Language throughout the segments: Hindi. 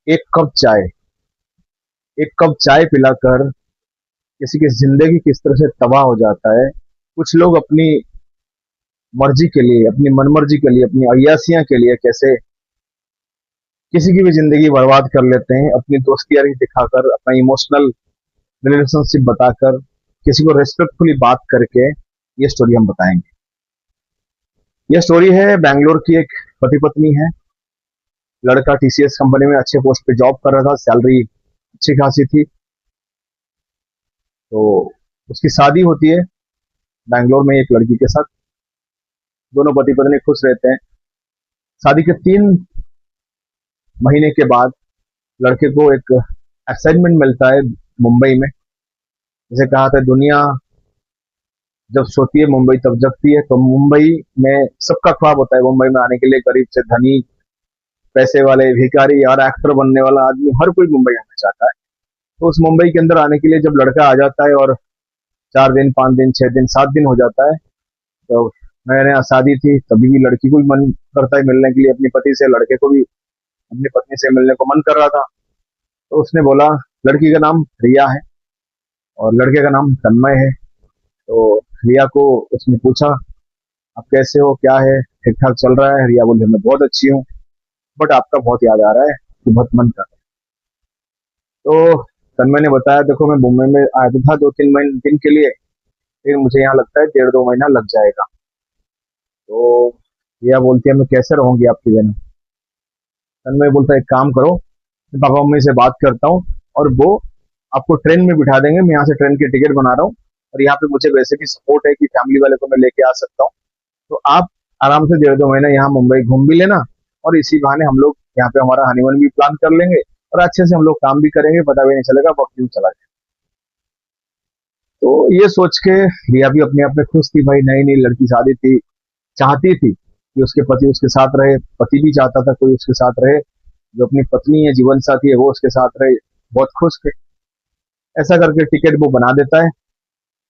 एक कप चाय, एक कप चाय पिलाकर किसी की जिंदगी किस तरह से तबाह हो जाता है। कुछ लोग अपनी मर्जी के लिए, अपनी मनमर्जी के लिए, अपनी अय्यासियां के लिए कैसे किसी की भी जिंदगी बर्बाद कर लेते हैं, अपनी दोस्तियारी दिखाकर, अपना इमोशनल रिलेशनशिप बताकर, किसी को रेस्पेक्टफुली बात करके ये स्टोरी हम बताएंगे। ये स्टोरी है बेंगलोर की, एक पति पत्नी है। लड़का टीसीएस कंपनी में अच्छे पोस्ट पे जॉब कर रहा था, सैलरी अच्छी खासी थी। तो उसकी शादी होती है बैंगलोर में एक लड़की के साथ। दोनों पति पत्नी खुश रहते हैं। शादी के 3 महीने के बाद लड़के को एक असाइनमेंट मिलता है मुंबई में। जैसे कहा था, दुनिया जब सोती है मुंबई तब जगती है। तो मुंबई में सबका ख्वाब होता है मुंबई में आने के लिए, गरीब से धनी, पैसे वाले, भिखारी और एक्टर बनने वाला आदमी, हर कोई मुंबई आना चाहता है। तो उस मुंबई के अंदर आने के लिए जब लड़का आ जाता है और 4 दिन, 5 दिन, 6 दिन, 7 दिन हो जाता है, तो नया नया शादी थी, तभी भी लड़की को भी मन करता है मिलने के लिए अपनी पति से, लड़के को भी अपनी पत्नी से मिलने को मन कर रहा था। तो उसने बोला, लड़की का नाम रिया है और लड़के का नाम तन्मय है। तो रिया को उसने पूछा, आप कैसे हो, क्या है, ठीक ठाक चल रहा है? रिया बोली, मैं बहुत अच्छी हूँ, बट आपका बहुत याद आ रहा है, कि बहुत मन कर रहा है। तो तन्मय ने बताया, देखो मैं मुंबई में आया तो था 2-3 महीने दिन के लिए, फिर मुझे यहाँ लगता है 1.5-2 महीना लग जाएगा। तो रिया बोलती है, मैं कैसे रहूंगी आपके बिना? तन्मय बोलता है, एक काम करो, मैं पापा मम्मी से बात करता हूँ और वो आपको ट्रेन में बिठा देंगे। मैं यहाँ से ट्रेन की टिकट बना रहा हूँ और यहाँ पे मुझे वैसे भी सपोर्ट है कि फैमिली वाले को मैं लेके आ सकता हूँ। तो आप आराम से 1.5-2 महीना यहाँ मुंबई घूम भी लेना, और इसी बहाने हम लोग यहाँ पे हमारा हनीमून भी प्लान कर लेंगे और अच्छे से हम लोग काम भी करेंगे, पता भी नहीं चलेगा वक्त यूं चला जाए। तो ये सोच के रिया भी अपने आप में खुश थी। भाई नई नई लड़की शादी थी, चाहती थी कि उसके पति उसके साथ रहे, पति भी चाहता था कोई उसके साथ रहे, जो अपनी पत्नी है, जीवन साथी है, वो उसके साथ रहे। बहुत खुश थे। ऐसा करके टिकट वो बना देता है।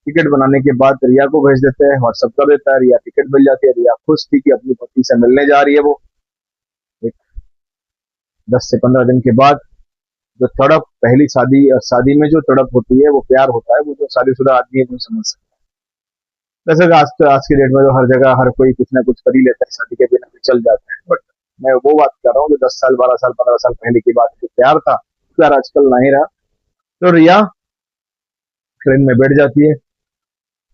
टिकट बनाने के बाद रिया को भेज देते हैं, व्हाट्सअप कर देता है, रिया टिकट मिल जाती है। रिया खुश थी कि अपनी पति से मिलने जा रही है वो। एक 10 से 15 दिन के बाद जो तड़प, पहली शादी और शादी में जो तड़प होती है, वो प्यार होता है, वो जो शादीशुदा आदमी है वो समझ सकता है। वैसे आज की डेट में तो हर जगह हर कोई कुछ ना कुछ कर ही लेता है, शादी के बिना भी चल जाता है, बट मैं वो बात कर रहा हूँ जो 10 साल, 12 साल, 15 साल पहले की बात, जो प्यार था, प्यार आजकल नहीं रहा। तो रिया ट्रेन में बैठ जाती है।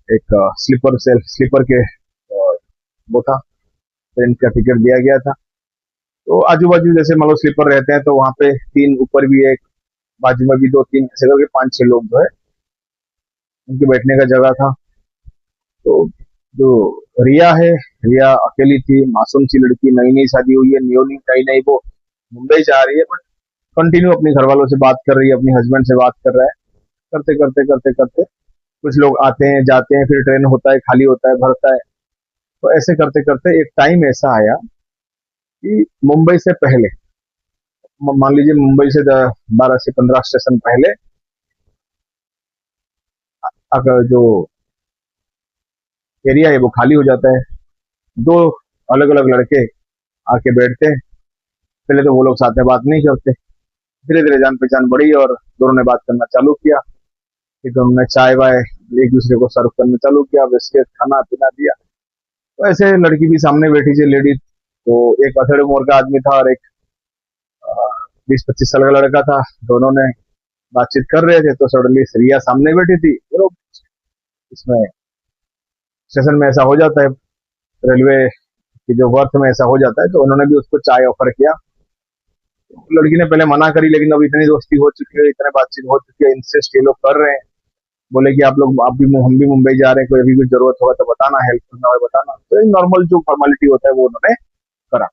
एक स्लीपर सेल्फ स्लीपर के वो था, ट्रेन का टिकट दिया गया था। तो आजू बाजू जैसे मान लो स्लीपर रहते हैं, तो वहां पे 3 ऊपर भी एक, बाजू में भी 2-3, ऐसे करके 5-6 लोग जो है उनके बैठने का जगह था। तो जो रिया है, रिया अकेली थी, मासूम सी लड़की, नई नई शादी हुई है, न्यू न्यू नई नई वो मुंबई जा रही है, बट कंटिन्यू अपने घर वालों से बात कर रही है, अपने हस्बैंड से बात कर रहा है। करते करते करते करते कुछ लोग आते हैं जाते हैं, फिर ट्रेन होता है, खाली होता है, भरता है। तो ऐसे करते करते एक टाइम ऐसा आया कि मुंबई से पहले, मान लीजिए मुंबई से 12 से 15 स्टेशन पहले, अगर जो एरिया है वो खाली हो जाता है। दो अलग अलग लड़के आके बैठते हैं। पहले तो वो लोग साथ में बात नहीं करते, धीरे धीरे जान पहचान बढ़ी और दोनों ने बात करना चालू किया। फिर दोनों ने चाय वाय एक दूसरे को सर्व करना चालू किया, बिस्किट खाना पीना दिया। तो ऐसे लड़की भी सामने बैठी थी, लेडी। तो एक अथड़े उम्र का आदमी था और एक 20-25 साल का लड़का था। दोनों ने बातचीत कर रहे थे, तो सडनली रिया सामने बैठी थी। तो इसमें स्टेशन में ऐसा हो जाता है, रेलवे की जो वर्थ में ऐसा हो जाता है, तो उन्होंने भी उसको चाय ऑफर किया। लड़की ने पहले मना करी, लेकिन अब इतनी दोस्ती हो चुकी है, इतने बातचीत हो चुकी है, इंसिस्ट ये लोग कर रहे हैं। बोले कि आप लोग, आप भी, हम भी मुंबई जा रहे हैं, कोई अभी कुछ जरूरत होगा तो बताना, हेल्प करना हो बताना। तो नॉर्मल जो फॉर्मेलिटी होता है वो उन्होंने करा।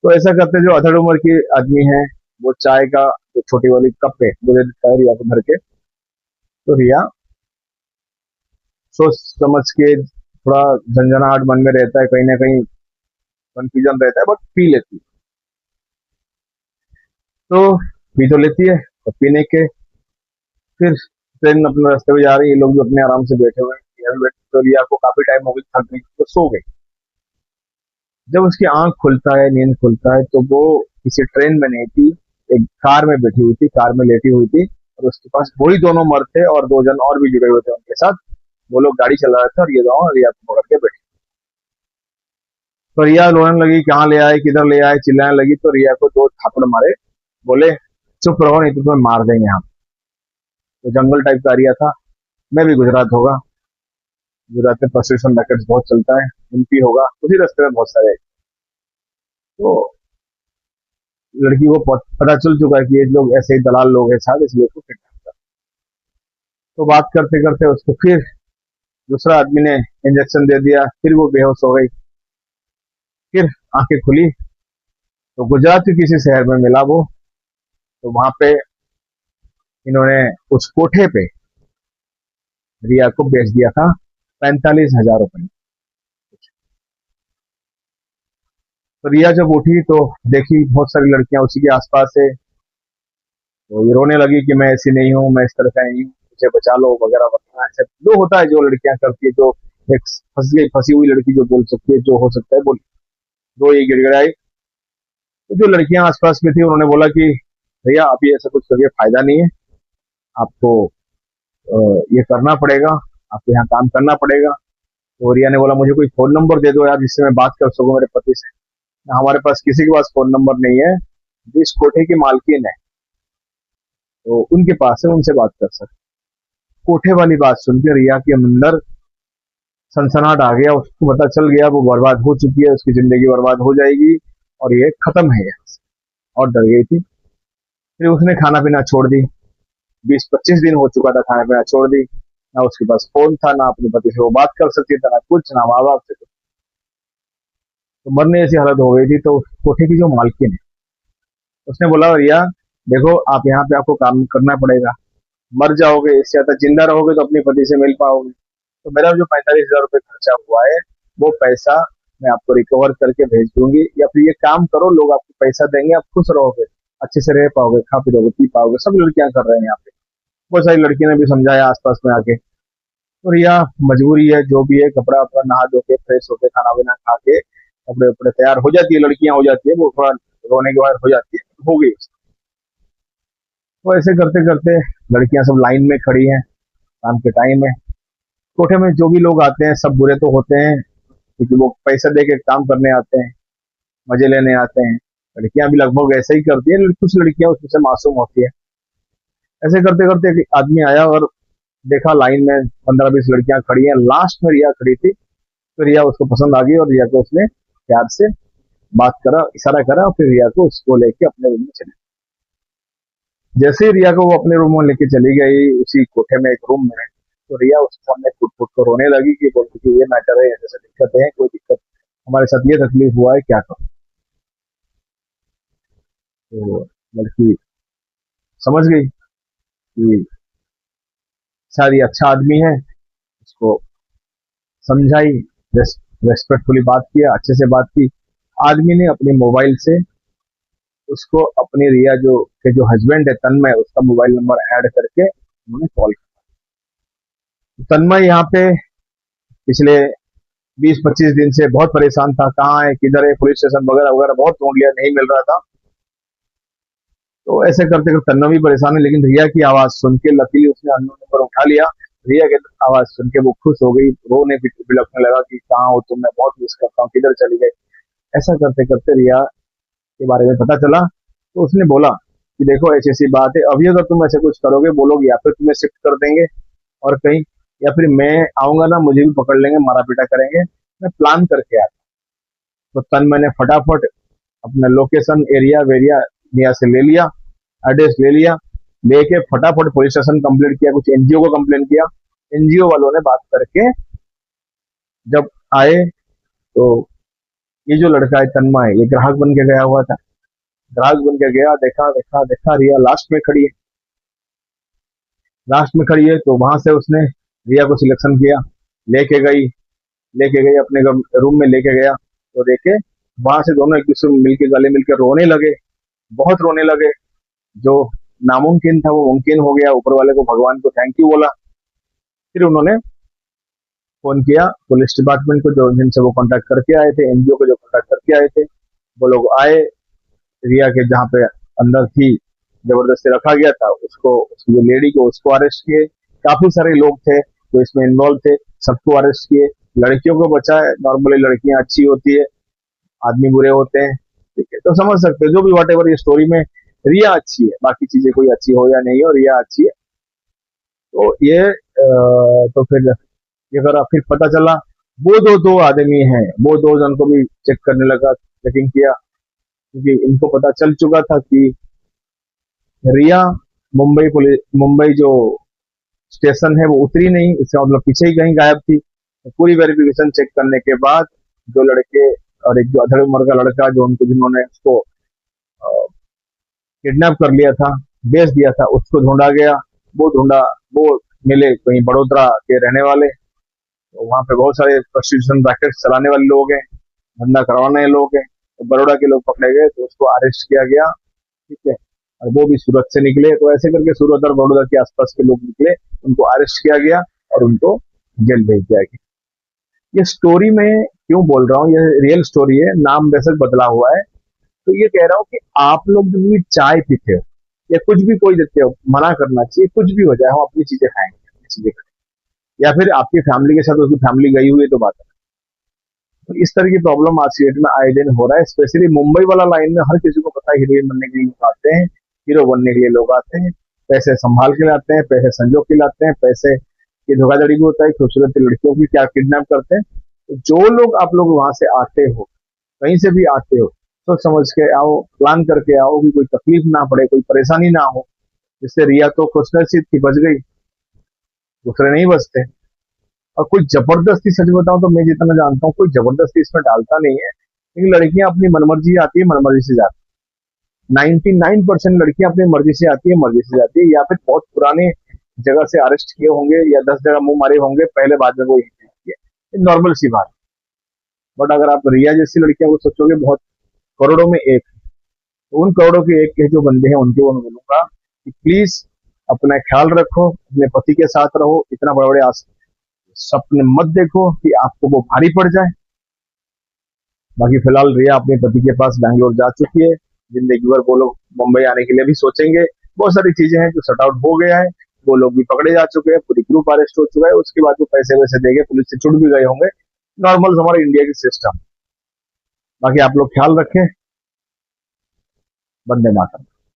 तो ऐसा करते जो अधड़ उम्र की आदमी है, वो चाय का जो छोटी वाली कप पे वो दे देता है रिया को भर के। तो रिया सोच समझ के, थोड़ा झंझनाहट मन में रहता है, कहीं ना कहीं कंफ्यूजन रहता है, बट पी लेती है। तो पी तो लेती है, तो पीने के फिर ट्रेन अपने रास्ते में जा रही है, ये लोग भी अपने आराम से बैठे हुए हैं। तो रिया को काफी टाइम हो गई, थक गई, तो सो गई। जब उसकी आंख खुलता है, नींद खुलता है, तो वो किसी ट्रेन में नहीं थी, एक कार में बैठी हुई थी, कार में लेटी हुई थी, और उसके पास वही दोनों मर्द थे और दो जन और भी जुड़े हुए थे उनके साथ। वो लोग गाड़ी चला रहे थे और ये दोनों रिया को पकड़ के बैठे। तो रिया रोने लगी, कहाँ ले आए, किधर ले आए, चिल्लाने लगी। तो रिया को दो थापड़ मारे, बोले चुप रहो नहीं तो तुम्हें मार देंगे हम। तो जंगल टाइप का एरिया था। मैं भी गुजरात होगा, गुजरात में प्रोस्टिट्यूशन रैकेट्स बहुत चलता है, एमपी होगा, उसी रास्ते में बहुत सारे। तो लड़की को पता चल चुका है कि ये लोग ऐसे ही दलाल लोग हैं शायद, इसलिए उसको किडनैप कर। तो बात करते करते उसको फिर दूसरा आदमी ने इंजेक्शन दे दिया, फिर वो बेहोश हो गई। फिर आंखें खुली तो गुजरात के किसी शहर में मिला वो। तो वहां पे इन्होंने उस कोठे पे रिया को बेच दिया था 45,000 रुपए। तो रिया जब उठी तो देखी बहुत सारी लड़कियां उसी के आसपास है। तो ये रोने लगी कि मैं ऐसी नहीं हूँ, मैं इस तरह का नहीं हूँ, मुझे बचा लो वगैरह वगैरह। ऐसे जो होता है, जो लड़कियां करती है, जो एक फंसी हुई लड़की जो बोल सकती है, जो हो सकता है बोली। दो ये गिड़गिड़ाई। तो जो लड़कियां आसपास में थी उन्होंने बोला कि भैया अभी ऐसा कुछ करके फायदा नहीं है, आपको ये करना पड़ेगा, आपको यहाँ काम करना पड़ेगा। तो रिया ने बोला मुझे कोई फोन नंबर दे दो यार, जिससे मैं बात कर सकूं मेरे पति से। हमारे पास किसी के पास फोन नंबर नहीं है, जो इस कोठे की मालकिन है तो उनके पास है, उनसे बात कर सकते। कोठे वाली बात सुन के रिया के अंदर सनसनाहट आ गया। उसको पता चल गया वो बर्बाद हो चुकी है, उसकी जिंदगी बर्बाद हो जाएगी और ये खत्म है यहाँ से, और डर गई थी। फिर उसने खाना पीना छोड़ दी। 20-25 दिन हो चुका था, खाना पीना छोड़ दी। ना उसके पास फोन था, ना अपने पति से वो बात कर सकती था, ना कुछ, ना माँ बाप से कुछ। तो मरने ऐसी हालत हो गई थी। तो कोठे की जो मालकिन है उसने बोला रिया देखो, आप यहाँ पे आपको काम करना पड़ेगा, मर जाओगे, इससे ज्यादा जिंदा रहोगे तो अपने पति से मिल पाओगे। तो मेरा जो 45,000 रुपये खर्चा हुआ है वो पैसा मैं आपको रिकवर करके भेज दूंगी, या फिर ये काम करो, लोग आपको पैसा देंगे, आप खुश रहोगे, अच्छे से रह पाओगे, खा पी लोगे, पी पाओगे। सब लड़कियां कर रहे हैं यहाँ पे, बहुत सारी लड़कियों ने भी समझाया आसपास में आके। तो रिया मजबूरी है, जो भी है, कपड़ा अपना नहा धो के फ्रेश होके खाना वाना खा के कपड़े उपड़े तैयार हो जाती है, लड़कियां हो जाती है, वो थोड़ा रोने के बाद हो जाती है, हो गई। तो ऐसे करते करते लड़कियां सब लाइन में खड़ी हैं, शाम के टाइम है। कोठे में जो भी लोग आते हैं सब बुरे तो होते हैं, क्योंकि वो पैसा दे के काम करने आते हैं, मजे लेने आते हैं। लड़कियां भी लगभग ऐसे ही करती है, लेकिन कुछ लड़कियां उसमें से मासूम होती है। ऐसे करते करते एक आदमी आया और देखा लाइन में 15-20 लड़कियां खड़ी हैं, लास्ट में रिया खड़ी थी। तो रिया उसको पसंद आ गई और रिया को उसने प्यार से बात करा, इशारा करा, और फिर रिया को उसको लेके अपने रूम में चले। जैसे ही रिया को वो अपने रूम में लेके चली गई, उसी कोठे में एक रूम में, तो रिया उसके सामने फुट फुट कर रोने लगी कि बोलती कि ये मैटर है, ऐसे दिक्कत है, कोई दिक्कत, हमारे साथ ये तकलीफ हुआ है, क्या करो। तो लड़की समझ गई कि शायद ये अच्छा आदमी है, उसको समझाई, रेस्पेक्टफुली बात किया, अच्छे से बात की। आदमी ने अपने मोबाइल से उसको अपनी रिया जो हस्बैंड है तन्मय, उसका मोबाइल नंबर ऐड करके उन्होंने कॉल किया। तन्मय यहाँ पे पिछले 20-25 दिन से बहुत परेशान था, कहाँ है, किधर है, पुलिस स्टेशन वगैरह वगैरह बहुत ढूंढ लिया, नहीं मिल रहा था। तो ऐसे करते करते तन्मय भी परेशान है, लेकिन रिया की आवाज सुन के लकीली उसने अननोन नंबर उठा लिया। रिया की आवाज सुन के वो खुश हो गई, रोने बिलखने लगा कि कहाँ हो तुम, मैं बहुत मिस करता हूँ, किधर चली गई। ऐसा करते करते रिया के बारे में पता चला। तो उसने बोला कि देखो ऐसी ऐसी बात है, अभी अगर तुम ऐसे कुछ करोगे, बोलोगे, या फिर तुम्हें शिफ्ट कर देंगे और कहीं, या फिर मैं आऊंगा ना, मुझे भी पकड़ लेंगे, मारा पीटा करेंगे, मैं प्लान करके आया। तो तन मैंने फटाफट अपना लोकेशन एरिया वेरिया यहाँ से ले लिया, एड्रेस ले लिया, लेके फटाफट पुलिस स्टेशन कंप्लेंट किया, कुछ एनजीओ को कंप्लेंट किया। एनजीओ वालों ने बात करके जब आए तो ये जो लड़का है तन्मय, ये ग्राहक बन के गया हुआ था। ग्राहक बन के गया, देखा देखा देखा रिया लास्ट में खड़ी है, लास्ट में खड़ी है। तो वहां से उसने रिया को सिलेक्शन किया, लेके गई, अपने रूम में लेके गया। तो देखे वहां से दोनों एक दूसरे में मिलके गले मिलकर रोने लगे, बहुत रोने लगे। जो नामुमकिन था वो मुमकिन हो गया, ऊपर वाले को, भगवान को थैंक यू बोला। फिर उन्होंने फोन किया पुलिस डिपार्टमेंट को, जो जिनसे वो कांटेक्ट करके आए थे, एनजीओ को जो कांटेक्ट करके आए थे, वो लोग आए रिया के जहाँ पे अंदर थी, जबरदस्ती रखा गया था उसको, उसकी जो लेडी को उसको अरेस्ट किए। काफी सारे लोग थे जो इसमें इन्वॉल्व थे, सबको अरेस्ट किए। लड़कियों को बचाए, नॉर्मली लड़कियां अच्छी होती है, आदमी बुरे होते हैं, ठीक है। तो समझ सकते हैं जो भी वट एवर ये स्टोरी में रिया अच्छी है, बाकी चीजें कोई अच्छी हो या नहीं हो, रिया अच्छी है। तो ये तो फिर ये करा, फिर पता चला वो दो आदमी हैं, वो दो जन को भी चेक करने लगा, चेकिंग किया, क्योंकि इनको पता चल चुका था कि रिया मुंबई पुलिस, मुंबई जो स्टेशन है वो उतरी नहीं, इसका मतलब पीछे ही कहीं गायब थी। तो पूरी वेरिफिकेशन चेक करने के बाद जो लड़के और एक जो अधर उम्र का लड़का जो उनको जिन्होंने उसको किडनैप कर लिया था, बेच दिया था, उसको ढूंढा गया। वो ढूंढा, वो मिले कहीं बड़ोदरा के रहने वाले। तो वहां पे बहुत सारे प्रोस्टिट्यूशन रैकेट चलाने वाले लोग हैं, धंधा करवाने वाले लोग हैं। तो बड़ोड़ा के लोग पकड़े गए, तो उसको अरेस्ट किया गया, ठीक है। और वो भी सूरत से निकले, तो ऐसे करके सूरत और बड़ौदा के आसपास के लोग निकले, उनको अरेस्ट किया गया और उनको जेल भेज दिया गया। ये स्टोरी में क्यों बोल रहा हूँ, ये रियल स्टोरी है, नाम बेशक बदला हुआ है। तो ये कह रहा हूँ कि आप लोग जब भी चाय पीते हो या कुछ भी कोई देते हो, मना करना चाहिए, कुछ भी हो जाए, हम अपनी चीजें खाएंगे, अपनी चीजें खाएंगे। या फिर आपकी फैमिली के साथ उसकी फैमिली गई हुई है तो बात है। तो इस तरह की प्रॉब्लम आज की डेट में आए दिन हो रहा है, स्पेशली मुंबई वाला लाइन में। हर किसी को पता है हीरोइन बनने के लिए लोग आते हैं, हीरो बनने के लिए लोग आते हैं, पैसे संभाल के लाते हैं, पैसे संजो के लाते हैं, पैसे की धोखाधड़ी भी होता है, खूबसूरत लड़कियों की क्या किडनैप करते हैं। तो जो लोग आप लोग वहां से आते हो, कहीं से भी आते हो, सोच समझ के आओ, प्लान करके आओ कि कोई तकलीफ ना पड़े, कोई परेशानी ना हो। जिससे रिया तो खुशनसीब थी, बच गई, दूसरे नहीं बचते। और कोई जबरदस्ती, सच बताऊं तो मैं जितना जानता हूँ, कोई जबरदस्ती इसमें डालता नहीं है, लेकिन लड़कियां अपनी मनमर्जी आती है, मनमर्जी से जाती है। 99% लड़कियां अपनी मर्जी से आती है, मर्जी से जाती है, या फिर बहुत पुराने जगह से अरेस्ट किए होंगे या 10 जगह मुंह मारे होंगे, पहले बाद में वो ये नॉर्मल सी बात। बट अगर आप रिया जैसी लड़कियों को सोचोगे, बहुत करोड़ों में एक, तो उन करोड़ों के एक के जो बंदे हैं उनके वो मैं बोलूंगा कि प्लीज अपना ख्याल रखो, अपने पति के साथ रहो, इतना बड़े बड़े सपने मत देखो कि आपको वो भारी पड़ जाए। बाकी फिलहाल रिया अपने पति के पास बैंगलोर जा चुकी है, जिंदगी भर वो लोग मुंबई आने के लिए भी सोचेंगे। बहुत सारी चीजें हैं जो सट आउट हो गया है, वो लोग भी पकड़े जा चुके हैं, पूरी ग्रुप अरेस्ट हो चुका है, उसके बाद वो पैसे वैसे देंगे, पुलिस से छुट भी गए होंगे। नॉर्मल हमारे इंडिया की सिस्टम। बाकी आप लोग ख्याल रखें। वंदे मातरम।